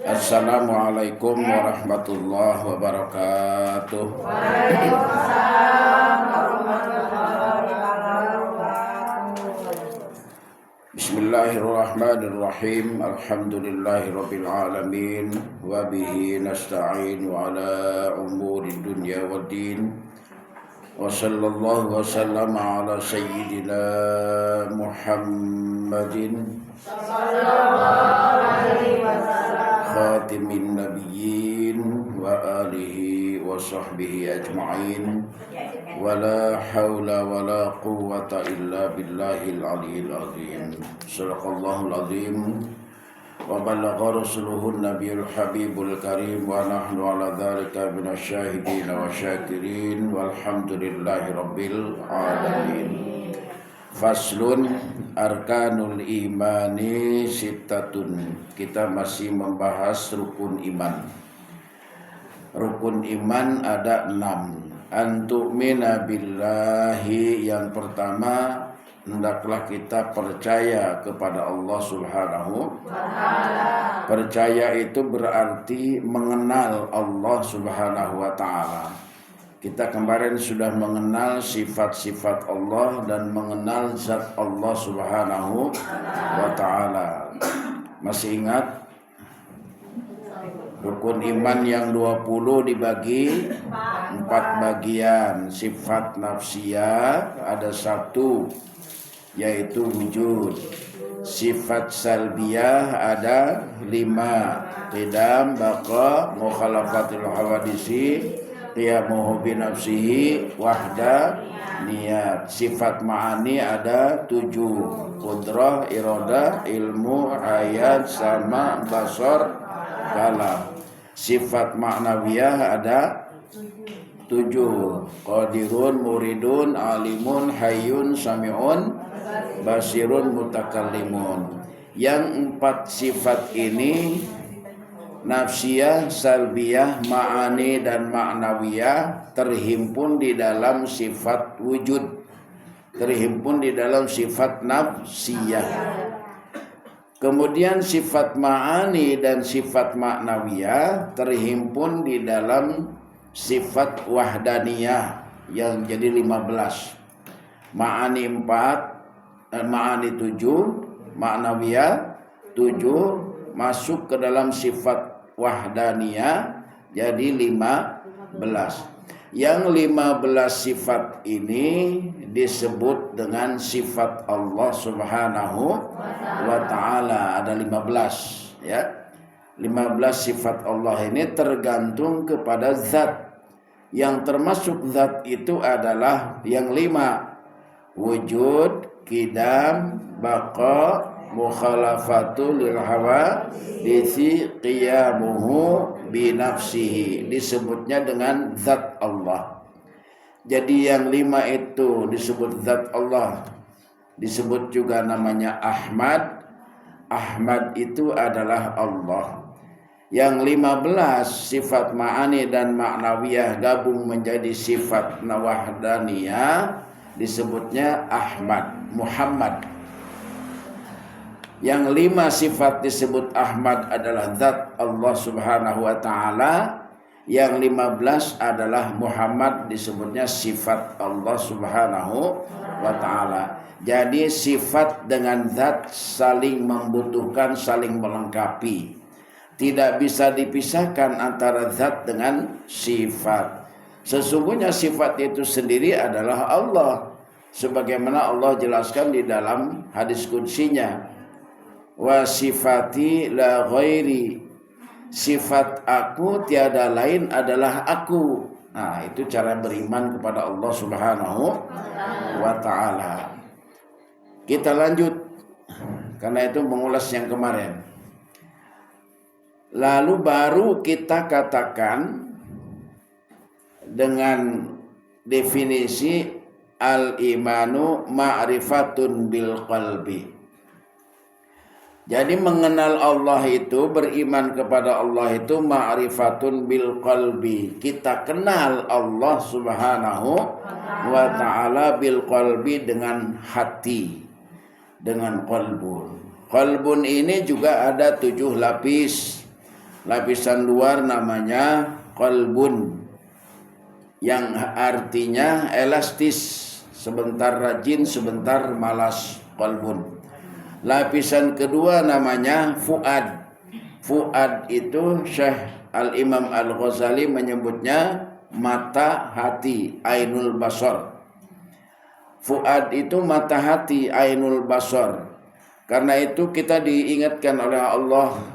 Assalamualaikum warahmatullahi wabarakatuh. Waalaikumsalam warahmatullahi wabarakatuh. Bismillahirrahmanirrahim. Alhamdulillahirabbil alamin wa bihi nasta'in ala umuri dunya waddin. Wa sallallahu wa sallama ala sayyidina Muhammadin khatimin nabiyyin wa alihi wa sahbihi ajma'in. Wala hawla wala quwwata illa billahil aliyyil azim. Shadaqallahul azim. Wa balagha rasuluhun nabiyul habibul karim wa nahnu ala dzalika minasyahidin wa syakirin walhamdulillahi rabbil alamin. Faslun arkanul imani sittatun. Kita masih membahas rukun iman. Rukun iman ada 6. Antu'mina billahi, yang pertama hendaklah kita percaya kepada Allah Subhanahu wa ta'ala. Percaya itu berarti mengenal Allah Subhanahu wa ta'ala. Kita kemarin sudah mengenal sifat-sifat Allah dan mengenal zat Allah Subhanahu wa ta'ala. Masih ingat? Rukun iman yang 20 dibagi 4 bagian. Sifat nafsiyah ada 1, yaitu wujud. Sifat salbiyah ada 5. Qidam, baqa, mukhalafatul hawadisi, qiyamuhu binafsihi, wahda, niat. Sifat ma'ani ada 7. Qudrah, iradah, ilmu, ayat, sama, basar, kalam. Sifat ma'nawiyah ada 7. Qadirun, muridun, alimun, hayyun, sami'un, basirun, mutakallimun. Yang 4 sifat ini, nafsiyah, salbiyah, ma'ani dan ma'nawiyah, terhimpun di dalam sifat wujud, terhimpun di dalam sifat nafsiyah. Kemudian sifat ma'ani dan sifat ma'nawiyah terhimpun di dalam sifat wahdaniyah yang jadi 15. Ma'ani 4, ma'ani 7, ma'nawiyah 7, masuk ke dalam sifat wahdaniyah jadi 15. Yang 15 sifat ini disebut dengan sifat Allah Subhanahu wa ta'ala. Ada 15, ya. 15 sifat Allah ini tergantung kepada zat. Yang termasuk zat itu adalah yang 5. Wujud, qidam, baqa, mukhalafatu lil hawa, disi, qiyamuhu binafsihi. Disebutnya dengan zat Allah. Jadi yang 5 itu disebut zat Allah. Disebut juga namanya Ahmad. Ahmad itu adalah Allah. Yang 15 sifat ma'ani dan ma'nawiyah gabung menjadi sifat wahdaniyah, disebutnya Ahmad, Muhammad. Yang 5 sifat disebut Ahmad adalah zat Allah Subhanahu wa ta'ala. Yang 15 adalah Muhammad, disebutnya sifat Allah Subhanahu wa ta'ala. Jadi sifat dengan zat saling membutuhkan, saling melengkapi. Tidak bisa dipisahkan antara zat dengan sifat. Sesungguhnya sifat itu sendiri adalah Allah. Sebagaimana Allah jelaskan di dalam hadis qudsinya. Wa sifati la ghairi. Sifat aku tiada lain adalah aku. Nah, itu cara beriman kepada Allah Subhanahu wa ta'ala. Kita lanjut, karena itu mengulas yang kemarin. Lalu baru kita katakan dengan definisi al-imanu ma'rifatun bil qalbi. Jadi mengenal Allah itu, beriman kepada Allah itu ma'rifatun bil qalbi. Kita kenal Allah Subhanahu wa ta'ala bil qalbi, dengan hati, dengan qalbun. Qalbun ini juga ada 7 lapis. Lapisan luar namanya qalbun, yang artinya elastis, sebentar rajin, sebentar malas, qalbun. Lapisan kedua namanya fuad. Fuad itu Syekh Al-Imam Al-Ghazali menyebutnya mata hati, ainul basar. Fuad itu mata hati, ainul basar. Karena itu kita diingatkan oleh Allah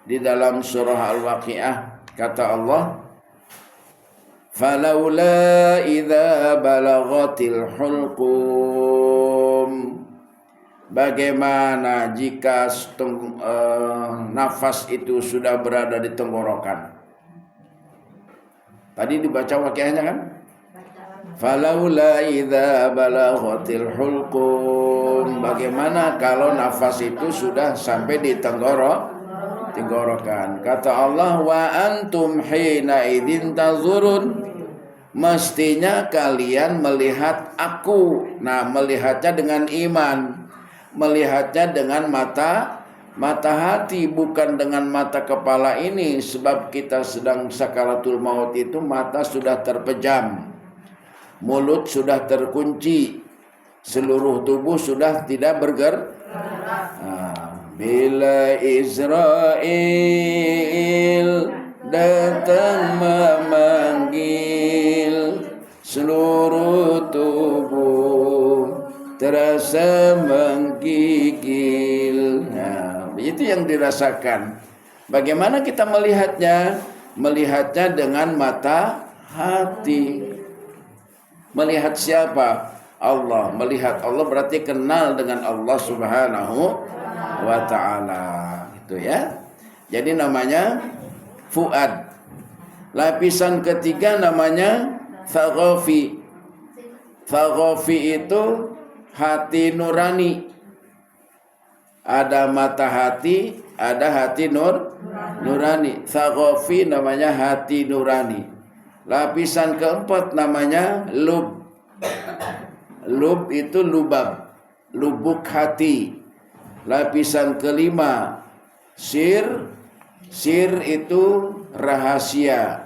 di dalam surah Al-Waqiah, kata Allah, "Falaula idza balaghatil hulqum." Bagaimana jika nafas itu sudah berada di tenggorokan? Tadi dibaca waqiahnya kan? Falaula idza balaghatil hulqum. Bagaimana kalau nafas itu sudah sampai di tenggorokan? Kata Allah, wa antum hina idzin tazurun. Mestinya kalian melihat aku. Nah, melihatnya dengan iman, melihatnya dengan mata hati, bukan dengan mata kepala ini. Sebab kita sedang sakaratul maut itu mata sudah terpejam, mulut sudah terkunci, seluruh tubuh sudah tidak bergerak. Bila Israel datang memanggil, seluruh tubuh terasa menggigil. Nah, itu yang dirasakan. Bagaimana kita melihatnya? Melihatnya dengan mata hati. Melihat siapa? Allah. Melihat Allah berarti kenal dengan Allah Subhanahu wa ta'ala. Gitu ya. Jadi namanya fuad. Lapisan ketiga namanya thaqafi. Thaqafi itu hati nurani. Ada mata hati, ada hati nurani. Thaqafi namanya hati nurani. Lapisan keempat namanya lub. Lub itu lubab, lubuk hati. Lapisan kelima sir. Sir itu rahasia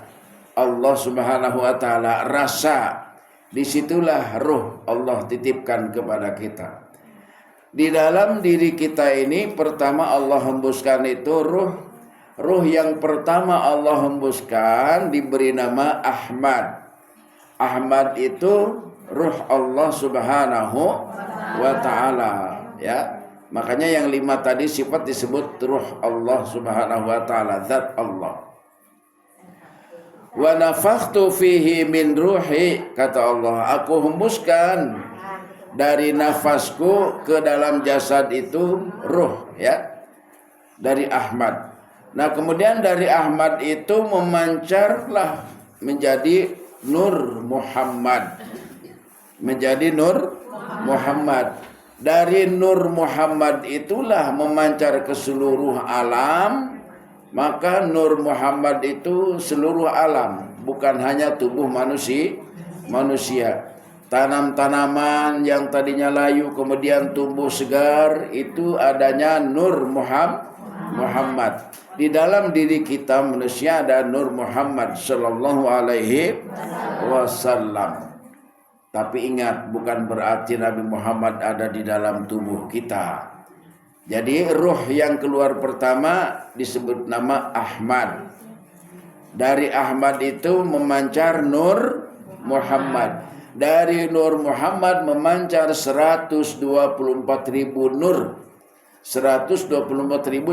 Allah Subhanahu wa ta'ala, rasa. Disitulah ruh Allah titipkan kepada kita. Di dalam diri kita ini pertama Allah hembuskan itu ruh. Ruh yang pertama Allah hembuskan diberi nama Ahmad. Ahmad itu ruh Allah Subhanahu wa ta'ala, ya. Makanya yang 5 tadi sifat disebut ruh Allah Subhanahu wa ta'ala, zat Allah. Wa nafakhtu fihi min ruhi, kata Allah, aku hembuskan dari nafasku ke dalam jasad itu ruh, ya, dari Ahmad. Nah, kemudian dari Ahmad itu memancarlah menjadi Nur Muhammad. Menjadi Nur Muhammad. Dari Nur Muhammad itulah memancar ke seluruh alam. Maka Nur Muhammad itu seluruh alam, bukan hanya tubuh manusia. Tanam-tanaman yang tadinya layu kemudian tumbuh segar, itu adanya Nur Muhammad. Di dalam diri kita manusia ada Nur Muhammad sallallahu alaihi wasallam. Tapi ingat, bukan berarti Nabi Muhammad ada di dalam tubuh kita. Jadi ruh yang keluar pertama disebut nama Ahmad. Dari Ahmad itu memancar Nur Muhammad. Dari Nur Muhammad memancar 124.000 nur. 124.000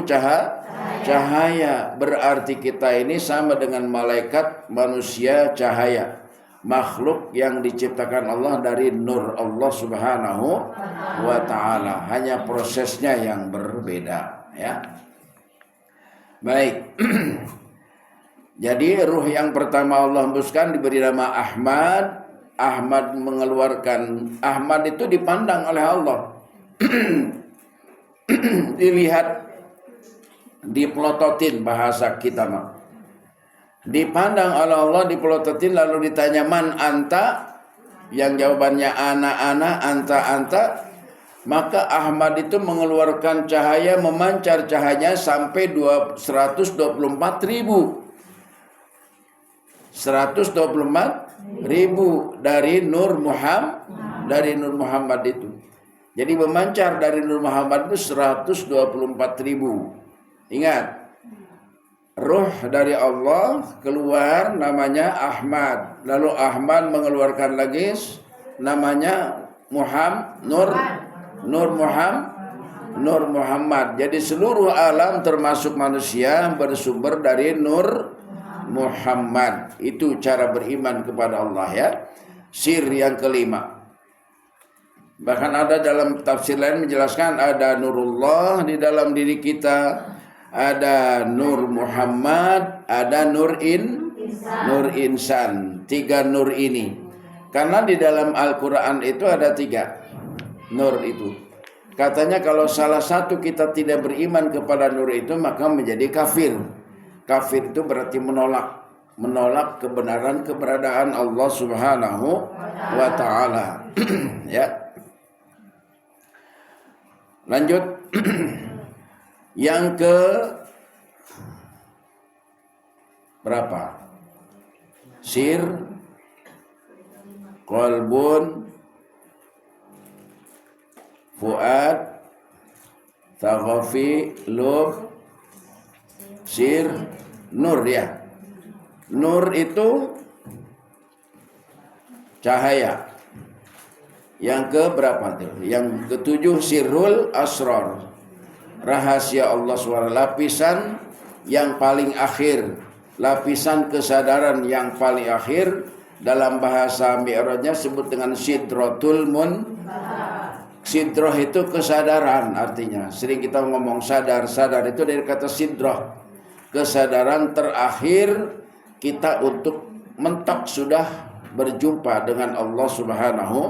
cahaya. Berarti kita ini sama dengan malaikat, manusia cahaya. Makhluk yang diciptakan Allah dari nur Allah Subhanahu wa ta'ala. Hanya prosesnya yang berbeda, ya. Baik. Jadi ruh yang pertama Allah hembuskan diberi nama Ahmad. Ahmad mengeluarkan, Ahmad itu dipandang oleh Allah. Dilihat, dipelototin bahasa kita mah. Dipandang oleh Allah, dipelototin, lalu ditanya man anta, yang jawabannya ana, anta. Maka Ahmad itu mengeluarkan cahaya, memancar cahayanya sampai 124.000. 124.000 dari Nur Muhammad itu. Jadi memancar dari Nur Muhammad itu 124.000. Ingat, ruh dari Allah keluar namanya Ahmad. Lalu Ahmad mengeluarkan lagi namanya Nur Muhammad. Jadi seluruh alam termasuk manusia bersumber dari Nur Muhammad. Itu cara beriman kepada Allah ya. Sir yang kelima. Bahkan ada dalam tafsir lain menjelaskan ada nurullah di dalam diri kita, ada nur Muhammad, ada nur insan. 3 nur ini. Karena di dalam Al-Quran itu ada 3 nur itu. Katanya kalau salah satu kita tidak beriman kepada nur itu maka menjadi kafir. Kafir itu berarti menolak keberadaan Allah Subhanahu wa taala. Ya. Lanjut. Yang ke berapa? Sir, qalbun, fuad, taghafi, lub, sir, nur ya. Nur itu cahaya. Yang ke berapa tuh? Yang ke-7 sirrul asrar. Rahasia Allah SWT, lapisan yang paling akhir, lapisan kesadaran yang paling akhir. Dalam bahasa Mi'rajnya sebut dengan sidratul muntaha. Sidroh itu kesadaran artinya. Sering kita ngomong sadar itu dari kata sidroh. Kesadaran terakhir kita untuk mentok sudah berjumpa dengan Allah Subhanahu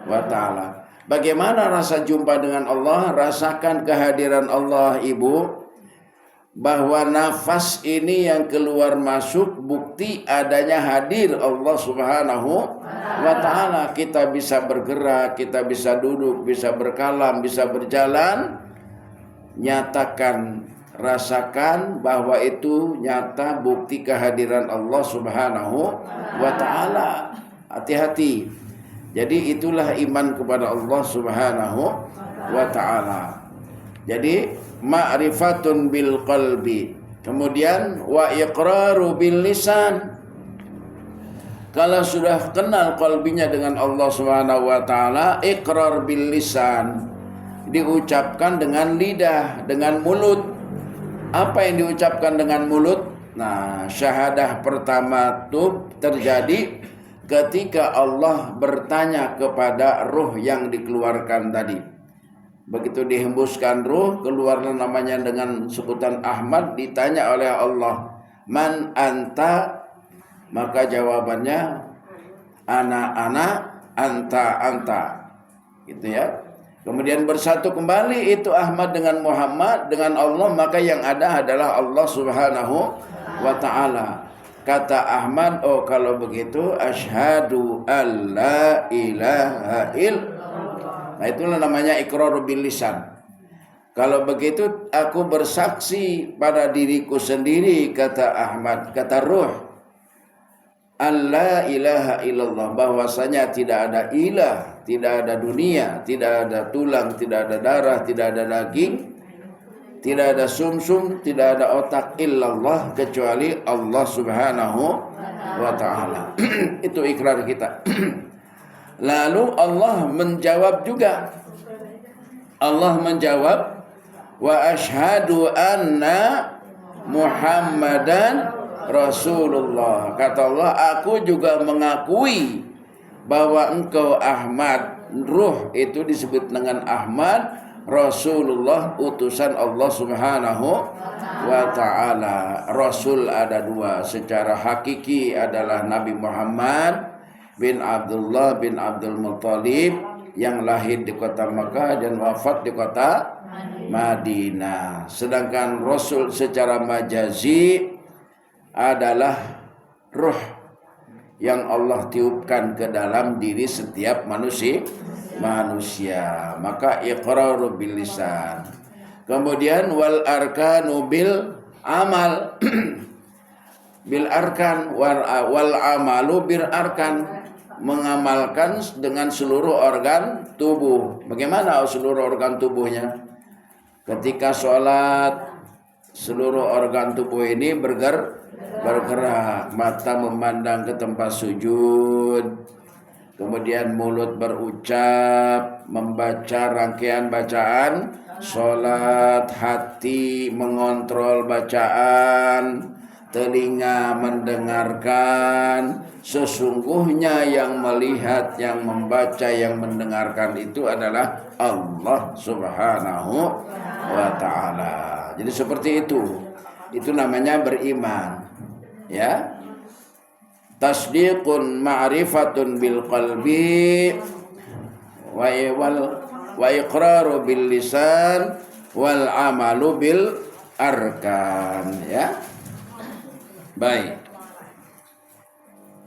wa taala. Bagaimana rasa jumpa dengan Allah? Rasakan kehadiran Allah, Ibu. Bahwa nafas ini yang keluar masuk bukti adanya hadir Allah Subhanahu wa taala. Kita bisa bergerak, kita bisa duduk, bisa berkalam, bisa berjalan. Nyatakan, rasakan bahwa itu nyata bukti kehadiran Allah Subhanahu wa taala. Hati-hati. Jadi itulah iman kepada Allah Subhanahu wa taala. Jadi ma'rifatun bil qalbi. Kemudian wa iqraru bil lisan. Kalau sudah kenal qalbinya dengan Allah Subhanahu wa taala, iqrar bil lisan. Diucapkan dengan lidah, dengan mulut. Apa yang diucapkan dengan mulut? Nah, syahadah pertama itu terjadi ketika Allah bertanya kepada ruh yang dikeluarkan tadi. Begitu dihembuskan ruh, keluarlah namanya dengan sebutan Ahmad, ditanya oleh Allah, "Man anta?" Maka jawabannya, "Ana, anta." Gitu ya. Kemudian bersatu kembali itu Ahmad dengan Muhammad, dengan Allah, maka yang ada adalah Allah Subhanahu wa taala. Kata Ahmad, "Oh kalau begitu asyhadu alla ilaha illallah." Nah itulah namanya iqrar bil lisan. Kalau begitu aku bersaksi pada diriku sendiri, kata Ahmad, kata ruh, alla ilaha illallah, bahwasanya tidak ada ilah, tidak ada dunia, tidak ada tulang, tidak ada darah, tidak ada daging, tidak ada sumsum, tidak ada otak, illallah, kecuali Allah Subhanahu wa ta'ala. Itu ikrar kita. Lalu Allah menjawab juga. Allah menjawab, wa asyhadu anna Muhammadan Rasulullah. Kata Allah, aku juga mengakui bahwa engkau Ahmad, ruh itu disebut dengan Ahmad, Rasulullah, utusan Allah Subhanahu wa ta'ala. Rasul ada 2. Secara hakiki adalah Nabi Muhammad bin Abdullah bin Abdul Muttalib yang lahir di kota Makkah dan wafat di kota Madinah. Sedangkan Rasul secara majazi adalah ruh yang Allah tiupkan ke dalam diri setiap manusia. manusia. Maka iqraru bil lisan. Kemudian wal arkanu bil amal. Bil arkan wal amalu bil arkan, mengamalkan dengan seluruh organ tubuh. Bagaimana seluruh organ tubuhnya? Ketika sholat, seluruh organ tubuh ini bergerak. Mata memandang ke tempat sujud, kemudian mulut berucap, membaca rangkaian bacaan sholat, hati mengontrol bacaan, telinga mendengarkan. Sesungguhnya yang melihat, yang membaca, yang mendengarkan itu adalah Allah Subhanahu wa ta'ala. Jadi seperti itu. Itu namanya beriman. Ya. Tasdiqun ma'rifatun bil qalbi wa iqraru bil lisan wal amalu bil arkan, ya. Baik.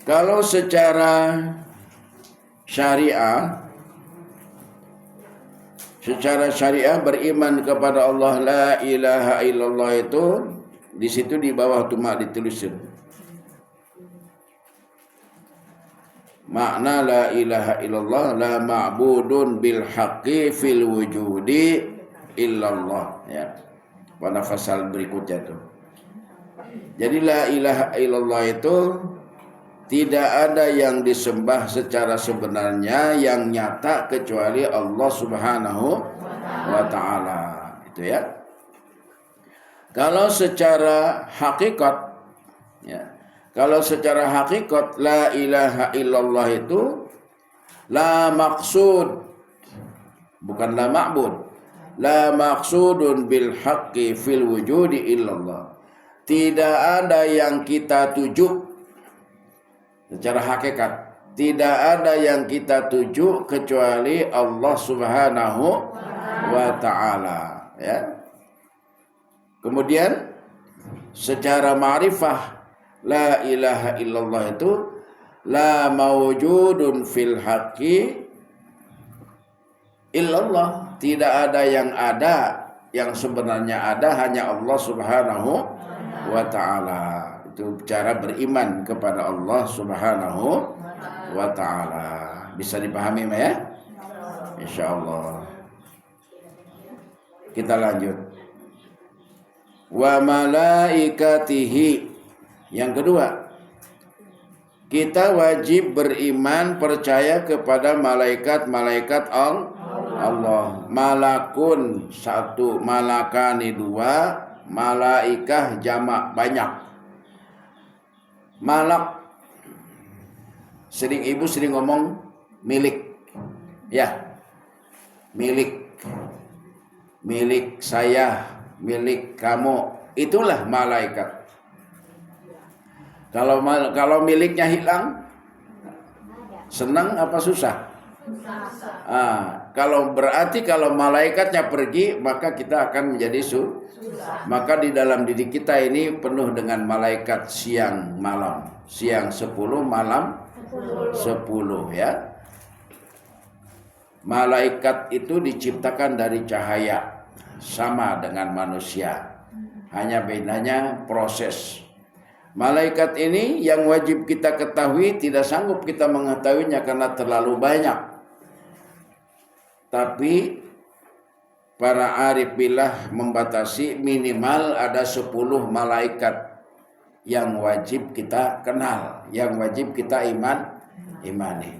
Kalau secara syariah beriman kepada Allah la ilaha illallah itu di situ di bawah tuh ditulisin. Makna la ilaha illallah la ma'budun bil haqqi fil wujudi illallah, ya. Pada pasal berikutnya tuh. Jadi la ilaha illallah itu tidak ada yang disembah secara sebenarnya yang nyata kecuali Allah Subhanahu wa ta'ala. Itu ya. Kalau secara hakikat, ya. Kalau secara hakikat la ilaha illallah itu la maksud, bukan la ma'bud. La maksudun bil haqqi fil wujudi illallah. Tidak ada yang kita tuju secara hakikat. Tidak ada yang kita tuju kecuali Allah Subhanahu wa ta'ala, ya. Kemudian secara ma'rifah la ilaha illallah itu la mawjudun fil haqqi illallah. Tidak ada yang sebenarnya ada, hanya Allah Subhanahu wa ta'ala. Itu cara beriman kepada Allah Subhanahu wa ta'ala. Bisa dipahami ya? Insyaallah. Kita lanjut. Wa malaikatihi. Yang kedua, kita wajib beriman percaya kepada malaikat-malaikat Allah. Malakun satu, malakani dua, malaikah jamak banyak. Malak, ibu sering ngomong milik, ya, milik saya, milik kamu, itulah malaikat. Kalau miliknya hilang, senang apa susah? Kalau malaikatnya pergi, maka kita akan menjadi susah. Maka di dalam diri kita ini penuh dengan malaikat siang malam. Siang 10, malam 10, ya. Malaikat itu diciptakan dari cahaya, sama dengan manusia. Hanya bedanya proses. Malaikat ini yang wajib kita ketahui, tidak sanggup kita mengetahuinya karena terlalu banyak. Tapi para arif billah membatasi minimal ada 10 malaikat yang wajib kita kenal, yang wajib kita imani.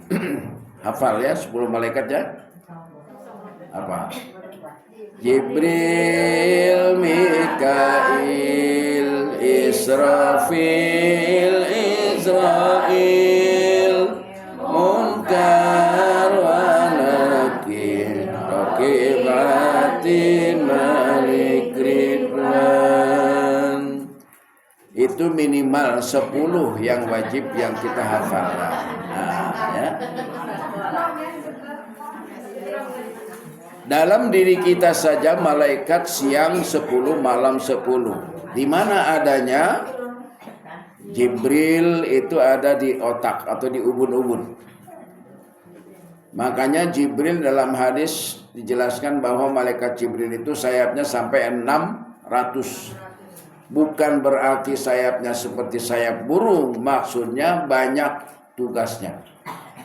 Hafal ya 10 malaikatnya? Apa? Jibril, Mikail, Israfil, Israil, Munkar wa Nakir, Raqibatin, Malik, Ridwan. Itu minimal 10 yang wajib yang kita hafal. Ya. Dalam diri kita saja malaikat siang 10, malam 10. Di mana adanya? Jibril itu ada di otak atau di ubun-ubun. Makanya Jibril dalam hadis dijelaskan bahwa malaikat Jibril itu sayapnya sampai 600. Bukan berarti sayapnya seperti sayap burung, maksudnya banyak tugasnya.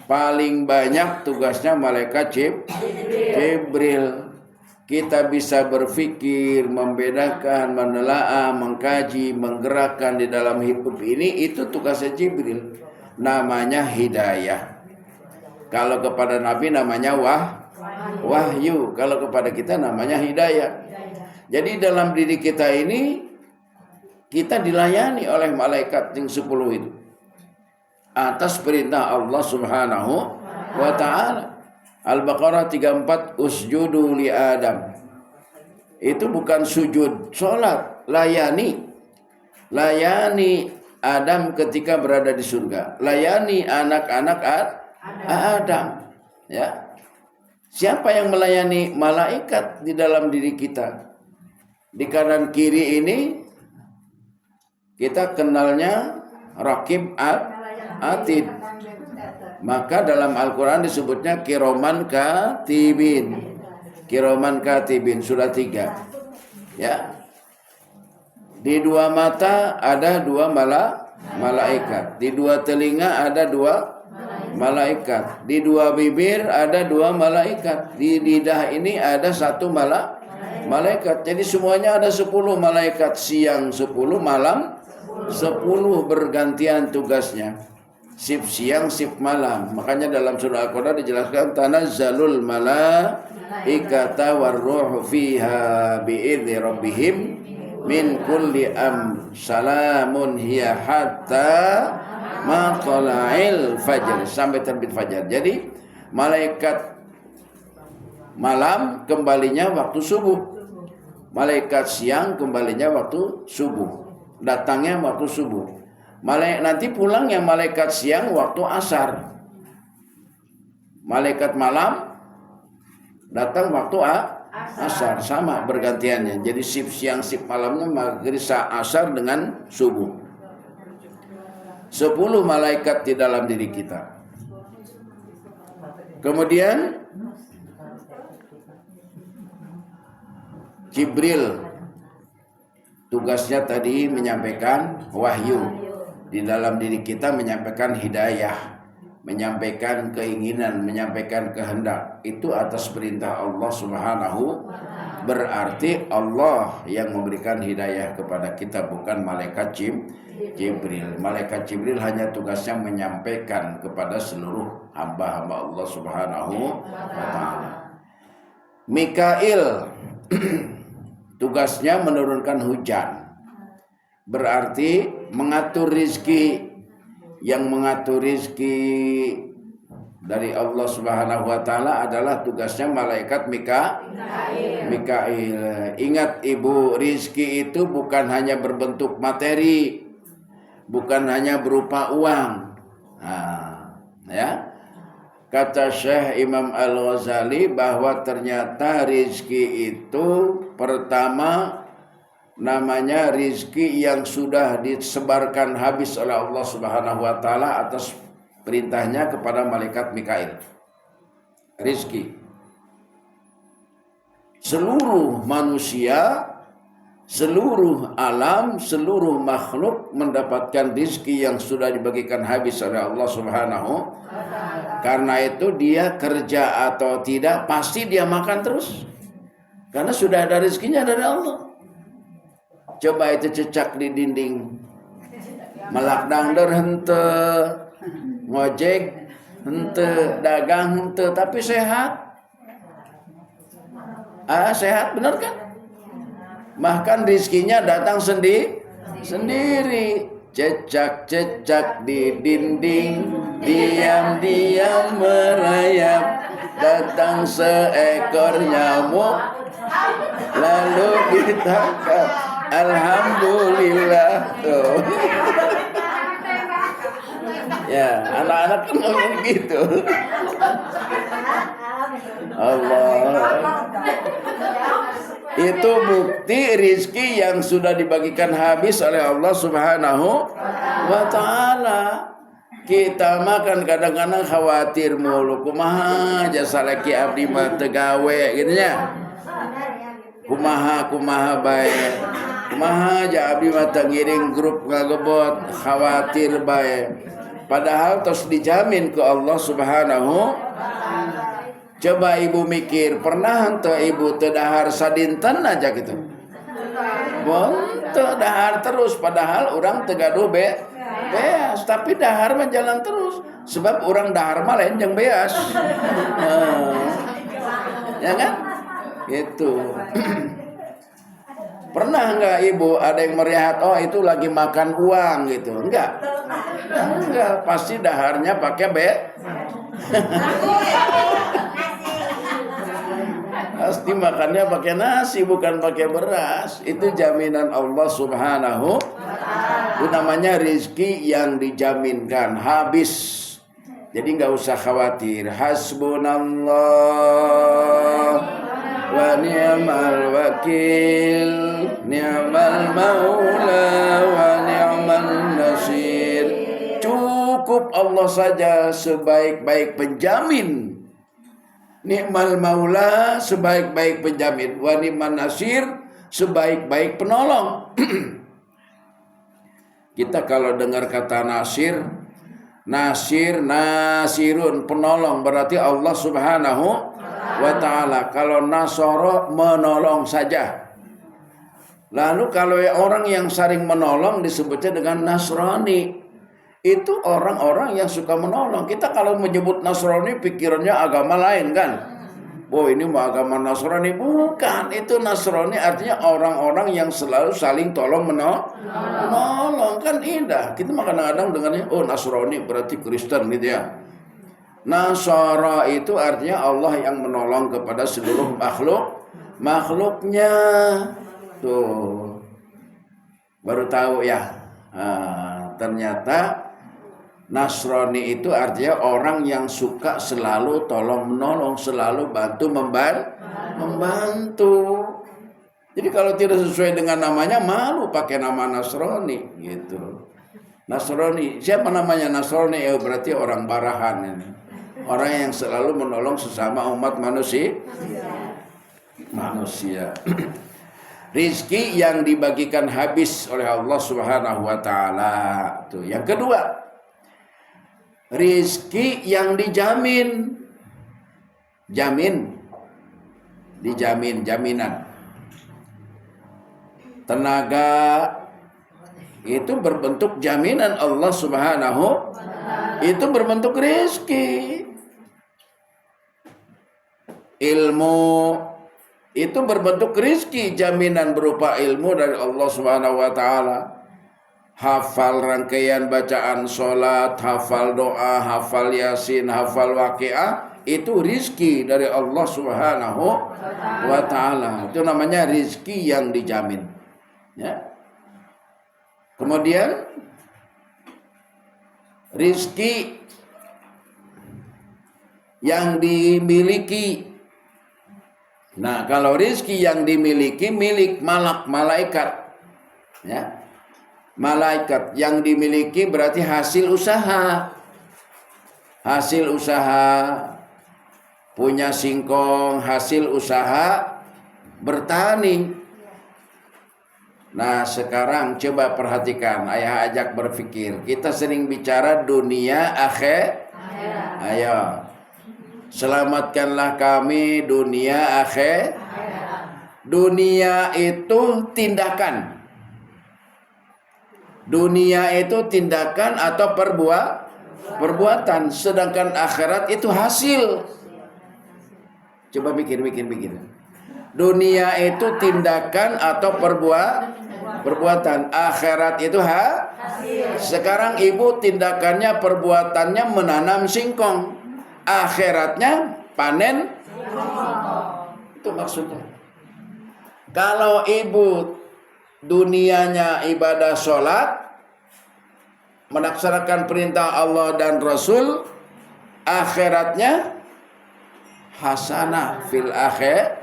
Paling banyak tugasnya malaikat Jibril. Kita bisa berpikir, membedakan, menelaah, mengkaji, menggerakkan di dalam hidup ini, itu tugasnya Jibril. Namanya hidayah. Kalau kepada Nabi namanya wahyu. Kalau kepada kita namanya hidayah. Jadi dalam diri kita ini, kita dilayani oleh malaikat yang 10 itu. Atas perintah Allah Subhanahu wa ta'ala. Al-Baqarah 34, usjudu li Adam. Itu bukan sujud sholat, layani Adam ketika berada di surga, layani anak-anak Adam. Ya, siapa yang melayani? Malaikat di dalam diri kita. Di kanan kiri ini kita kenalnya Raqib Atid. Maka dalam Al-Quran disebutnya Kiroman Katibin. Kiroman Katibin surah 3. Ya. Di 2 mata ada 2 malaikat. Di 2 telinga ada 2 malaikat. Di 2 bibir ada 2 malaikat. Di lidah ini ada 1 malaikat. Jadi semuanya ada 10 malaikat. Siang 10, malam 10, bergantian tugasnya. Sip siang, sip malam. Makanya dalam surah Al-Quran dijelaskan tanazzalul malaikata warruhu fiha bi'idzni rabbihim min kulli salamun hiya hatta matla'il fajr, sampai terbit fajar. Jadi malaikat malam kembalinya waktu subuh. Malaikat siang kembalinya waktu subuh. Datangnya waktu subuh. Nanti pulangnya malaikat siang waktu asar. Malaikat malam datang waktu asar, sama bergantiannya. Jadi sip siang sip malamnya maghrib asar dengan subuh. 10 malaikat di dalam diri kita. Kemudian Jibril tugasnya tadi menyampaikan wahyu. Di dalam diri kita menyampaikan hidayah, menyampaikan keinginan, menyampaikan kehendak. Itu atas perintah Allah Subhanahu. Berarti Allah yang memberikan hidayah kepada kita, bukan malaikat Jibril. Malaikat Jibril hanya tugasnya menyampaikan kepada seluruh hamba-hamba Allah Subhanahu wa ta'ala. Mikail tugasnya menurunkan hujan. Berarti mengatur rizki. Yang mengatur rizki dari Allah Subhanahu wa ta'ala adalah tugasnya malaikat Mikail. Ingat ibu, rizki itu bukan hanya berbentuk materi, bukan hanya berupa uang. Ya. Kata Syekh Imam Al-Ghazali bahwa ternyata rizki itu pertama namanya rizki yang sudah disebarkan habis oleh Allah Subhanahu wa ta'ala atas perintahnya kepada malaikat Mikail. Rizki seluruh manusia, seluruh alam, seluruh makhluk mendapatkan rizki yang sudah dibagikan habis oleh Allah Subhanahu. Karena itu dia kerja atau tidak pasti dia makan terus, karena sudah ada rizkinya dari Allah. Coba itu cecak di dinding, melakdang hente, ngojek hente, dagang hente, tapi sehat. Sehat benar kan? Bahkan rizkinya datang sendiri. Cecak-cecak di dinding, diam-diam merayap, datang seekor nyamuk, lalu ditangkap. Alhamdulillah. Tuh. Ya, anak-anak kan ngomong gitu. Allah. Itu bukti rizki yang sudah dibagikan habis oleh Allah Subhanahu wa ta'ala. Kita makan kadang-kadang khawatir mulu kumaha jasa laki abdi mah teu gawe gitu nya. Kumaha bae. Kumaha ja abdi mah teu ngiring grup ngagebot, khawatir bae. Padahal tos dijamin ke Allah Subhanahu. Coba ibu mikir, pernah henteu ibu teu dahar sadinten aja gitu. Teu dahar terus padahal orang teu gaduh beas, tapi dahar mah jalan terus. Sebab orang dahar mah lain jeung beas. Ya kan? Gitu. Pernah enggak ibu ada yang melihat oh itu lagi makan uang gitu? Enggak, pasti daharnya pakai pasti makannya pakai nasi bukan pakai beras. Itu jaminan Allah Subhanahu. Itu namanya rizki yang dijaminkan habis. Jadi nggak usah khawatir. Hasbunallah wa ni'mal wakil, ni'mal maula wa ni'mal nasir. Cukup Allah saja sebaik-baik penjamin. Ni'mal maula sebaik-baik penjamin, wa ni'man nasir sebaik-baik penolong. Kita kalau dengar kata nasirun penolong berarti Allah Subhanahu wa ta'ala. Kalau nasoro menolong saja. Lalu kalau orang yang saling menolong disebutnya dengan Nasrani. Itu orang-orang yang suka menolong. Kita kalau menyebut Nasrani pikirannya agama lain kan. Oh ini mah agama Nasrani. Bukan, itu Nasrani artinya orang-orang yang selalu saling tolong menolong. Kan indah. Kita mah kadang-kadang dengarnya oh Nasrani berarti Kristen gitu ya. Nasara itu artinya Allah yang menolong kepada seluruh makhluknya. Tuh baru tahu ya. Ternyata Nasrani itu artinya orang yang suka selalu tolong menolong, selalu membantu. Jadi kalau tidak sesuai dengan namanya malu pakai nama Nasrani gitu. Nasrani, siapa namanya Nasrani? Berarti orang barahan ini. Orang yang selalu menolong sesama umat manusia. Rizki yang dibagikan habis oleh Allah Subhanahu wa ta'ala. Tuh, yang kedua, rizki yang dijamin. Jaminan. Tenaga itu berbentuk jaminan Allah Subhanahu. Itu berbentuk rizki. Ilmu itu berbentuk rizki, jaminan berupa ilmu dari Allah Subhanahu wa ta'ala. Hafal rangkaian bacaan sholat, hafal doa, hafal yasin, hafal waqiah, itu rizki dari Allah Subhanahu wa ta'ala. Itu namanya rizki yang dijamin ya. Kemudian rizki yang dimiliki. Nah, kalau rizki yang dimiliki milik malaikat ya. Malaikat yang dimiliki berarti hasil usaha. Punya singkong, hasil usaha bertani. Nah, sekarang coba perhatikan, ayah ajak berpikir. Kita sering bicara dunia akhir. Ayo. Selamatkanlah kami dunia akhir. Dunia itu tindakan. Dunia itu tindakan atau perbuatan. Sedangkan akhirat itu hasil. Coba mikir. Dunia itu tindakan atau perbuatan. Akhirat itu hasil. Sekarang ibu tindakannya, perbuatannya menanam singkong. Akhiratnya panen. Itu maksudnya. Kalau ibu dunianya ibadah sholat, melaksanakan perintah Allah dan Rasul, akhiratnya hasanah fil akhir,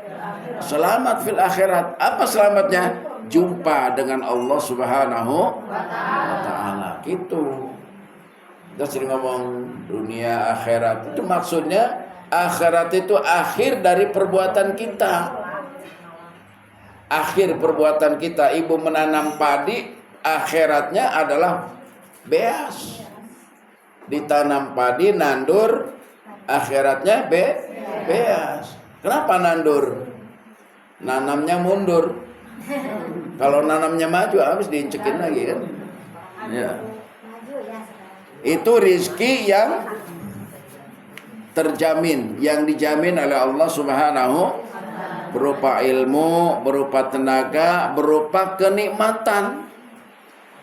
selamat fil akhirat. Apa selamatnya? Jumpa dengan Allah Subhanahu wa ta'ala. Gitu. Kita sering ngomong dunia akhirat. Itu maksudnya akhirat itu akhir dari perbuatan kita. Akhir perbuatan kita. Ibu menanam padi, akhiratnya adalah beas. Ditanam padi, nandur, akhiratnya beas. Kenapa nandur? Nanamnya mundur. Kalau nanamnya maju habis diincekin lagi kan. Ya. Itu rizki yang terjamin, yang dijamin oleh Allah Subhanahu, berupa ilmu, berupa tenaga, berupa kenikmatan.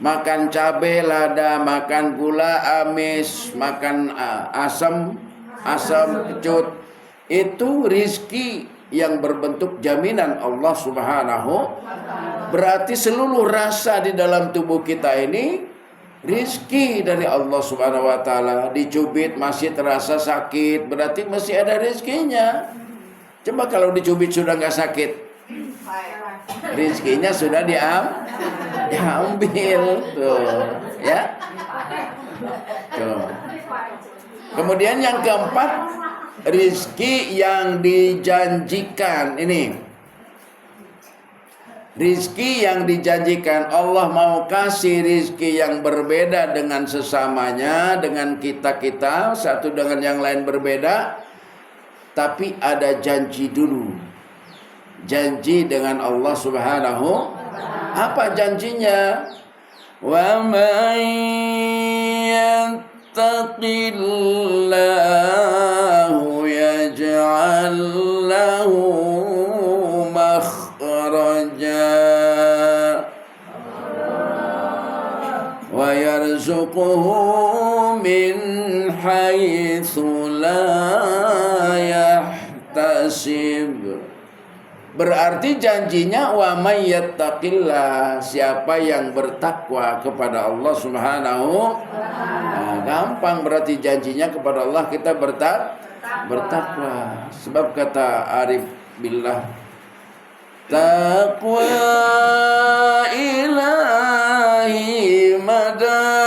Makan cabai lada, makan gula amis, makan asam kecut. Itu rizki yang berbentuk jaminan Allah Subhanahu. Berarti seluruh rasa di dalam tubuh kita ini rizki dari Allah Subhanahu wa ta'ala. Dicubit masih terasa sakit, berarti masih ada rizkinya. Coba kalau dicubit sudah nggak sakit, rizkinya sudah diambil tuh, ya. Tuh. Kemudian yang keempat, rizki yang dijanjikan ini. Rizki yang dijanjikan, Allah mau kasih rizki yang berbeda dengan sesamanya, dengan kita-kita, satu dengan yang lain berbeda. Tapi ada janji dulu. Janji dengan Allah Subhanahu. Apa janjinya? Wa man yattaqillahu yaj'al lahu makhraja wa yarzuquhu min haitsu la yahtasib. Berarti janjinya wa may yattaqillah, siapa yang bertakwa kepada Allah Subhanahu. Nah, gampang berarti janjinya kepada Allah kita bertakwa. Sebab kata Arif billah, taqwa ilahi madarikul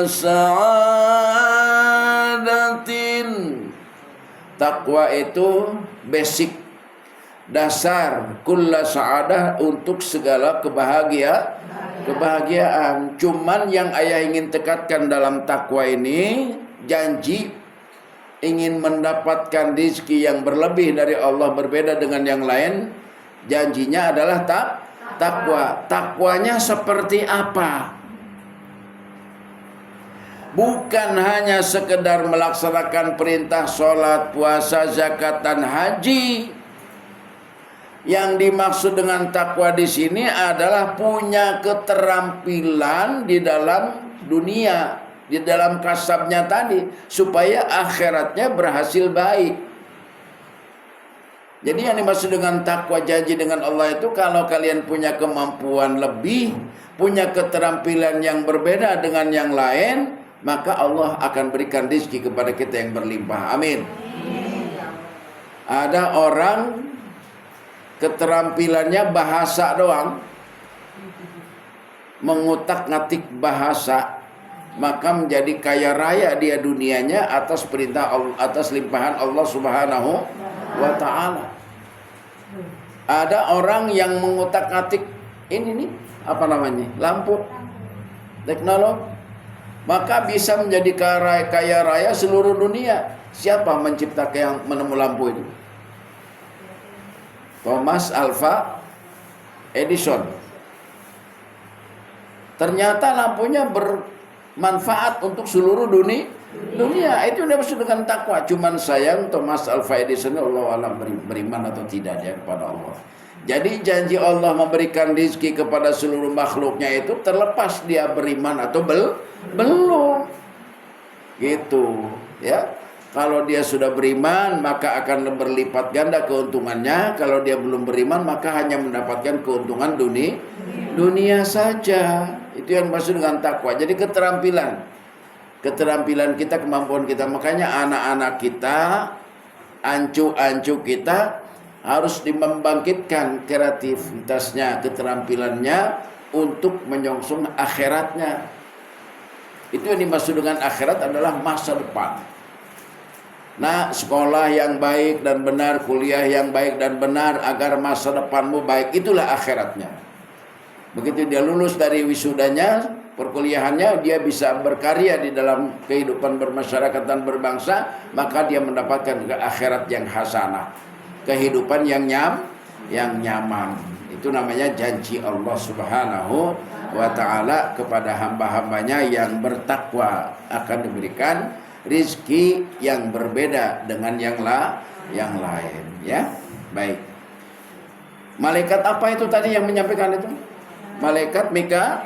sa'adatin. Takwa itu basic, dasar kulla sa'adah, untuk segala kebahagiaan. Cuman yang ayah ingin tekatkan dalam takwa ini, janji ingin mendapatkan rezeki yang berlebih dari Allah, berbeda dengan yang lain. Janjinya adalah takwa. Takwanya seperti apa? Bukan hanya sekedar melaksanakan perintah sholat, puasa, zakat, dan haji. Yang dimaksud dengan takwa di sini adalah punya keterampilan di dalam dunia, di dalam kasabnya tadi, supaya akhiratnya berhasil baik. Jadi yang dimaksud dengan takwa, janji dengan Allah itu, kalau kalian punya kemampuan lebih, punya keterampilan yang berbeda dengan yang lain, maka Allah akan berikan rezeki kepada kita yang berlimpah. Amin. Ada orang keterampilannya bahasa doang, mengutak-ngatik bahasa, maka menjadi kaya raya dia dunianya atas perintah Allah, atas limpahan Allah Subhanahu wa ta'ala. Ada orang yang mengutak-ngatik ini nih, apa namanya, lampu, teknologi, maka bisa menjadi kaya raya seluruh dunia. Siapa menciptakan yang menemu lampu itu? Thomas Alva Edison. Ternyata lampunya bermanfaat untuk seluruh dunia. Itu udah maksud dengan takwa. Cuman sayang Thomas Alva Edison, Allah alam beriman atau tidak dia kepada Allah. Jadi janji Allah memberikan rezeki kepada seluruh makhluknya itu terlepas dia beriman atau belum. Gitu, ya. Kalau dia sudah beriman, maka akan berlipat ganda keuntungannya. Kalau dia belum beriman, maka hanya mendapatkan keuntungan dunia saja. Itu yang maksud dengan takwa. Jadi keterampilan kita, kemampuan kita. Makanya anak-anak kita, ancu kita harus membangkitkan kreativitasnya, keterampilannya untuk menyongsong akhiratnya. Itu yang dimaksud dengan akhirat adalah masa depan. Nah, sekolah yang baik dan benar, kuliah yang baik dan benar agar masa depanmu baik, itulah akhiratnya. Begitu dia lulus dari wisudanya, perkuliahannya, dia bisa berkarya di dalam kehidupan bermasyarakat dan berbangsa, maka dia mendapatkan akhirat yang hasanah, kehidupan yang nyaman. Itu namanya janji Allah Subhanahu wa ta'ala kepada hamba-hambanya yang bertakwa, akan diberikan rizki yang berbeda dengan yang lain, ya. Baik. Malaikat apa itu tadi yang menyampaikan itu? Malaikat Mikail.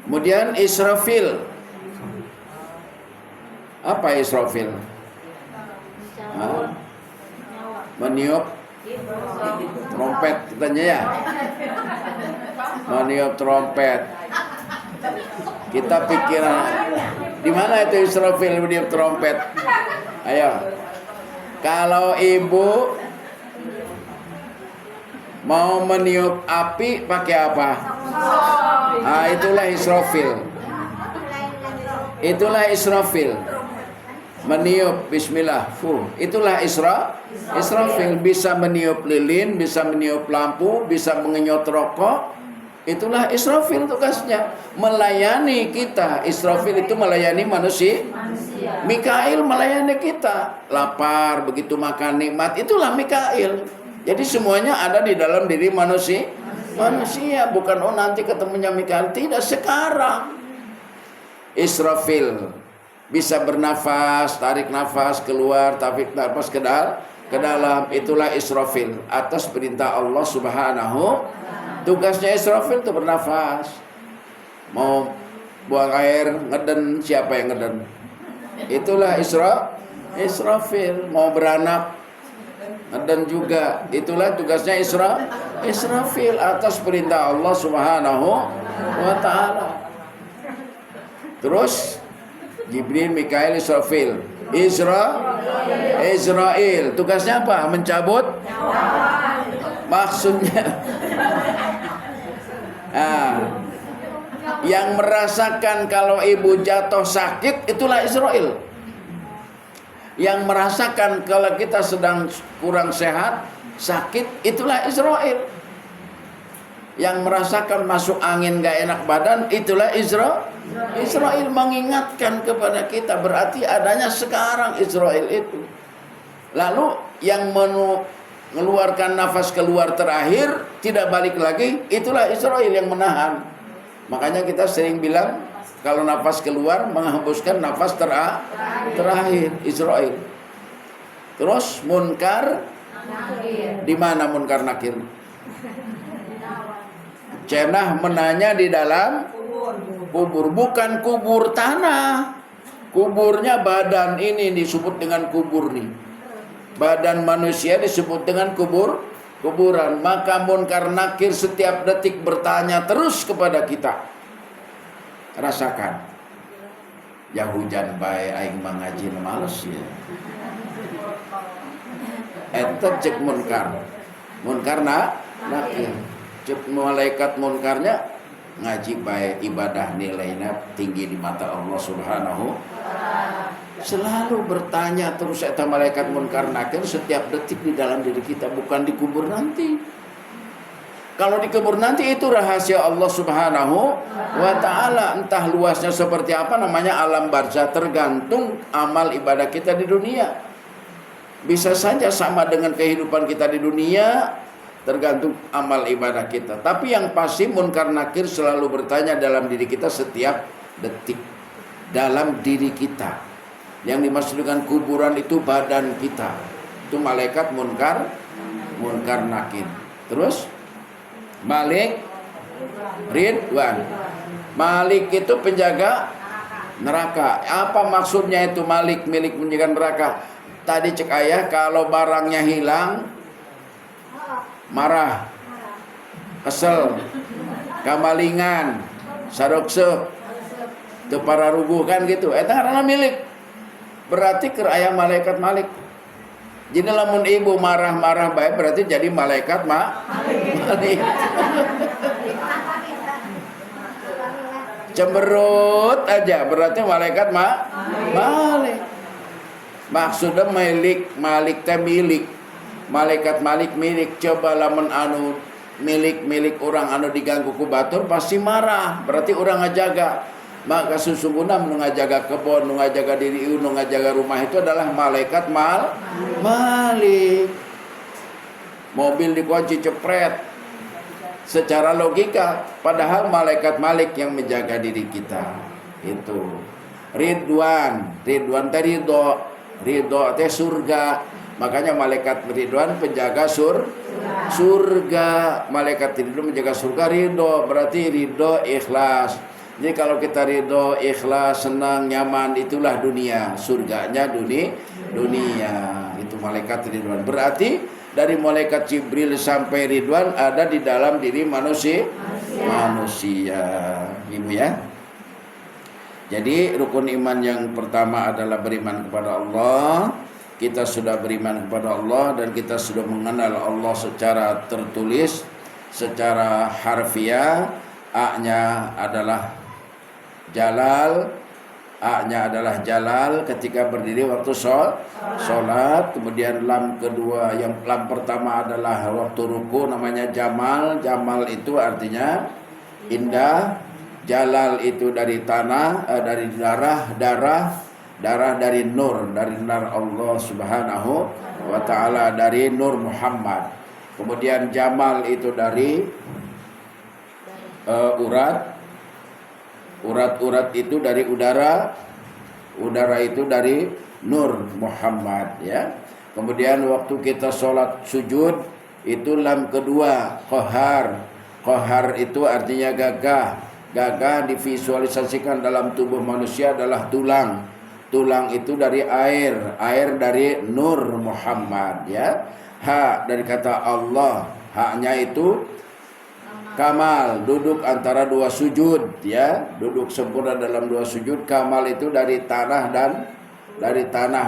Kemudian Israfil. Apa Israfil? Meniup trompet katanya ya. Meniup trompet. Kita pikir di mana itu Israfil meniup trompet? Ayo. Kalau ibu mau meniup api pakai apa? Ah, itulah Israfil. Itulah Israfil. Meniup bismillah. Itulah Israfil, bisa meniup lilin, bisa meniup lampu, bisa mengenyot rokok. Itulah Israfil tugasnya, melayani kita. Israfil itu melayani manusia. Mikail melayani kita. Lapar, begitu makan nikmat, itulah Mikail. Jadi semuanya ada di dalam diri manusia. Bukan nanti ketemunya Mikail, tidak, sekarang. Israfil bisa bernafas, tarik nafas keluar, tarik nafas ke dalam. Itulah Israfil atas perintah Allah Subhanahu. Tugasnya Israfil itu bernafas. Mau buang air, ngeden, siapa yang ngeden? Itulah Israfil. Mau beranak, ngeden juga. Itulah tugasnya Israfil atas perintah Allah Subhanahu wa ta'ala. Terus Jibril, Mikail, Israfil. Israel tugasnya apa? Mencabut maksudnya. Yang merasakan kalau ibu jatuh sakit, itulah Israel. Yang merasakan kalau kita sedang kurang sehat, sakit, itulah Israel. Yang merasakan masuk angin gak enak badan, itulah Israel mengingatkan kepada kita, berarti adanya sekarang Israel itu. Lalu yang mengeluarkan nafas keluar terakhir, tidak balik lagi, itulah Israel yang menahan. Makanya kita sering bilang, kalau nafas keluar, menghembuskan nafas terakhir, Israel. Terus Munkar, di mana Munkar Nakir? Cenah menanya di dalam kubur, bukan kubur tanah. Kuburnya badan ini disebut dengan kubur nih. Badan manusia disebut dengan kuburan. Maka Munkar Nakir setiap detik bertanya terus kepada kita. Rasakan. Ya hujan bae aing mangaji males ya. Eta cek Munkar. Munkar Nakir. Cek malaikat Munkarnya ngaji baik, ibadah nilainya tinggi di mata Allah Subhanahu. Selalu bertanya terus eta malaikat Munkar Nakir setiap detik di dalam diri kita, bukan di kubur nanti. Kalau di kubur nanti itu rahasia Allah Subhanahu wa ta'ala. Entah luasnya seperti apa, namanya alam barzah, tergantung amal ibadah kita di dunia. Bisa saja sama dengan kehidupan kita di dunia, tergantung amal ibadah kita. Tapi yang pasti Munkar Nakir selalu bertanya dalam diri kita setiap detik. Dalam diri kita. Yang dimaksud dengan kuburan itu badan kita. Itu malaikat Munkar Nakir. Terus Malik Ridwan. Malik itu penjaga neraka. Apa maksudnya itu Malik, milik penjaga neraka? Tadi cek ayah, kalau barangnya hilang, marah, kesel, kamalingan, saroksep, tepararuguh kan gitu. Eta karena milik. Berarti keur aya malaikat Malik. Jadi lamun ibu marah-marah baik berarti jadi malaikat Malik. Cemberut aja berarti malaikat malik. Maksudnya malik teh milik. Malaikat malik milik. Coba lamun anu milik orang anu diganggu ku batur pasti marah. Berarti orang ngajaga. Maka sesungguhnya nu ngajaga kebon, nu ngajaga diri, nu ngajaga rumah itu adalah malaikat malik. Mobil dikunci cepret. Secara logika, padahal malaikat malik yang menjaga diri kita. Itu. Ridwan teh ridho teh surga. Makanya malaikat Ridwan penjaga surga. Malaikat Ridwan menjaga surga ridho, berarti ridho ikhlas. Jadi kalau kita ridho, ikhlas, senang, nyaman, itulah dunia. Surganya dunia. Itu malaikat Ridwan. Berarti dari malaikat Jibril sampai Ridwan ada di dalam diri manusia. Ibu ya. Jadi rukun iman yang pertama adalah beriman kepada Allah. Kita sudah beriman kepada Allah dan kita sudah mengenal Allah secara tertulis, secara harfiah. A-nya adalah Jalal, A-nya adalah Jalal ketika berdiri waktu sholat. Kemudian lam kedua, yang lam pertama adalah waktu ruku, namanya Jamal. Jamal itu artinya indah. Jalal itu dari tanah, dari darah dari nur Allah Subhanahu wa ta'ala, dari nur Muhammad. Kemudian Jamal itu dari urat itu dari udara itu dari nur Muhammad ya. Kemudian waktu kita sholat sujud itu lam kedua Qahar itu artinya gagah divisualisasikan dalam tubuh manusia adalah tulang itu dari air dari nur Muhammad ya. Ha dari kata Allah, haknya itu kamal, duduk antara dua sujud ya, duduk sempurna dalam dua sujud. Kamal itu dari tanah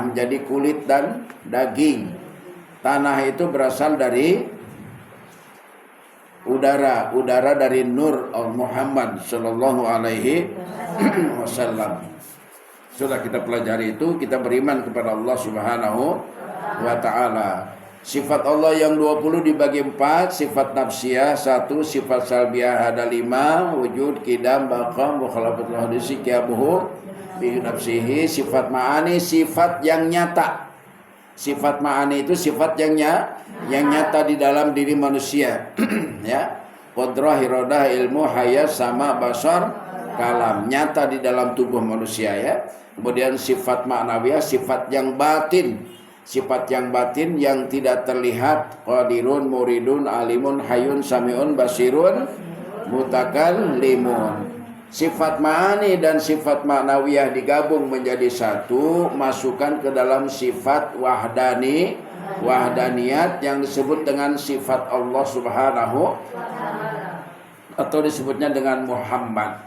menjadi kulit dan daging. Tanah itu berasal dari udara dari nur Muhammad sallallahu alaihi wasallam. Sudah kita pelajari itu, kita beriman kepada Allah Subhanahu wa taala. Sifat Allah yang 20 dibagi 4. Sifat nafsiyah 1, sifat salbiyah ada 5, wujud, qidam, baqa, mukhalafatul hadisi, qiyabuhu bi nafsihi. Sifat ma'ani, sifat yang nyata. Sifat ma'ani itu sifat yang nyata di dalam diri manusia. Ya. Qudrah, iradah, ilmu, hayat, sama, basar, kalam, nyata di dalam tubuh manusia ya. Kemudian sifat ma'nawiyah, sifat yang batin. Sifat yang batin yang tidak terlihat, qadirun, muridun, alimun, hayun, samiun, basirun, mutakallimun. Sifat ma'ani dan sifat ma'nawiyah digabung menjadi satu, masukkan ke dalam sifat wahdaniyat yang disebut dengan sifat Allah Subhanahu atau disebutnya dengan Muhammad.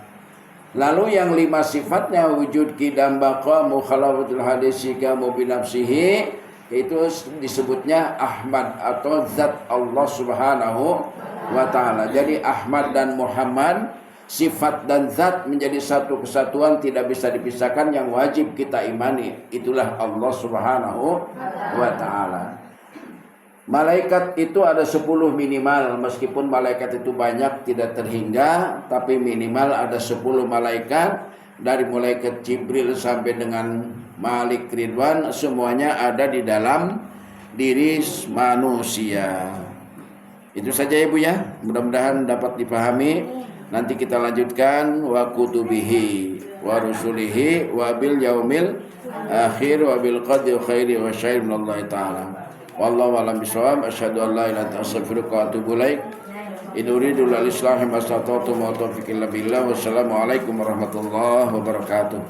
Lalu yang 5 sifatnya wujud, qidam, baqa, mukhalafatul hadisi, qiyamu bi nafsihi, itu disebutnya Ahmad atau zat Allah Subhanahu wa ta'ala. Jadi Ahmad dan Muhammad, sifat dan zat menjadi satu kesatuan, tidak bisa dipisahkan, yang wajib kita imani. Itulah Allah Subhanahu wa ta'ala. Malaikat itu ada 10 minimal. Meskipun malaikat itu banyak tidak terhingga, tapi minimal ada 10 malaikat. Dari malaikat Jibril sampai dengan Malik Ridwan, semuanya ada di dalam diri manusia. Itu saja ya Bu ya. Mudah-mudahan dapat dipahami. Nanti kita lanjutkan wa kutubihi wa rusulihi wa bil yaumil akhir wa bil qadri khairi wa syarri minallahi ta'ala. Wallahu a'lam bishawab. Asyhadu an la ilaha illa anta astaghfiruka wa atubu ilaik. In uridu lil islahi mastata'tu wa taufiqi illa billah. Wassalamualaikum warahmatullahi wabarakatuh.